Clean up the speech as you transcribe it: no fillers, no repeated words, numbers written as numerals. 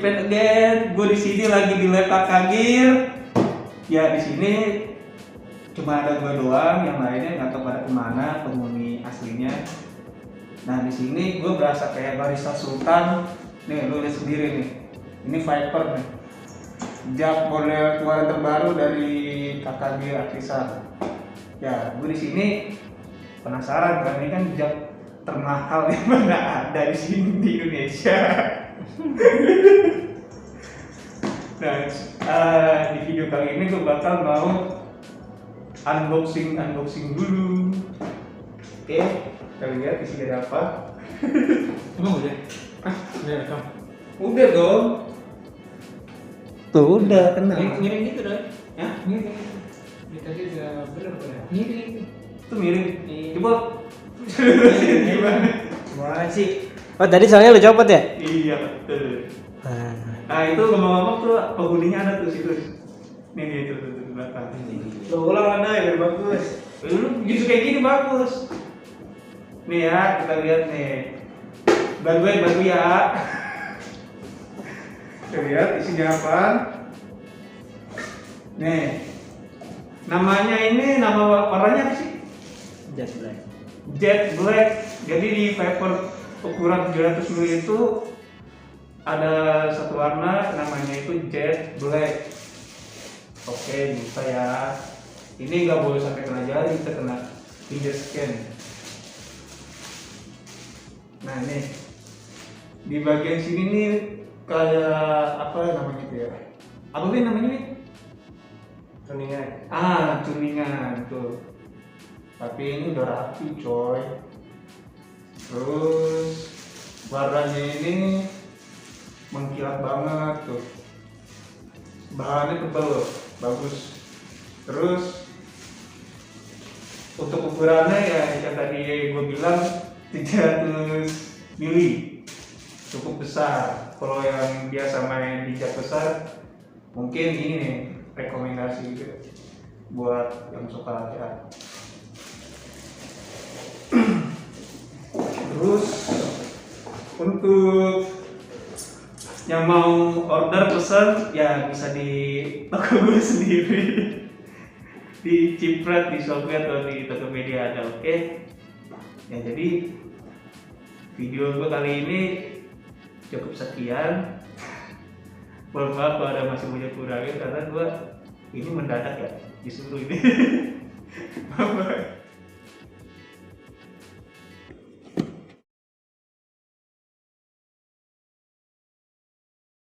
Japan again. Gue di sini lagi di lab Kakagir. Ya di sini cuma ada gue doang, yang lainnya nggak tahu pada kemana penghuni aslinya. Nah di sini gue berasa kayak barista sultan. Nih lu lihat sendiri nih. Ini Viper nih. Jak model keluaran terbaru dari Kakagir Akisa. Ya gue di sini penasaran kan, ini kan jak termahal yang mana ada di sini di Indonesia. Nah, di video kali ini gue bakal mau unboxing dulu. Oke, kita lihat isinya ada apa. Emang udah? Udah rekam? Udah dong. Tuh udah kenal. Miring gitu dong? Ya? Miring. Ini tadi udah bener pada. Miring. Itu miring. Coba. Gimana? Gimana sih? Oh tadi soalnya lu copot ya? Iya betul. Nah itu ngomong-ngomong tuh penghuninya ada tuh situ. Nih dia itu tuh di belakang. Lo ulang ada ya biar bagus. Lu justru kayak gini bagus. Nih ya kita lihat nih. Bantu ya. Kita lihat isinya apa. Nih. Namanya ini nama warnanya apa sih? Jet black. Jet Black. Jadi di Viper ukuran 700 ml itu ada satu warna namanya itu Jet Black. Oke, bisa ya. Ini nggak boleh sampai kena jari, kita kena finger scan. Nah nih di bagian sini nih kayak apa namanya itu ya? Apa sih namanya nih? Tuningan. Tuningan tuh. Tapi ini udah rapi coy. Terus warnanya ini mengkilat banget tuh. Bahannya tebal loh, bagus. Terus untuk ukurannya ya yang tadi gue bilang 300 mili, cukup besar. Kalau yang biasa main di jak besar mungkin ini nih rekomendasi gitu buat yang suka aja. Terus untuk yang mau order pesan ya bisa di toko gue sendiri di Ciprat, di Shopee atau di Tokopedia ada. Oke. Ya jadi video gue kali ini cukup sekian. Mohon maaf kalau ada masih banyak kurangnya karena gue ini mendadak ya disuruh ini. Bye.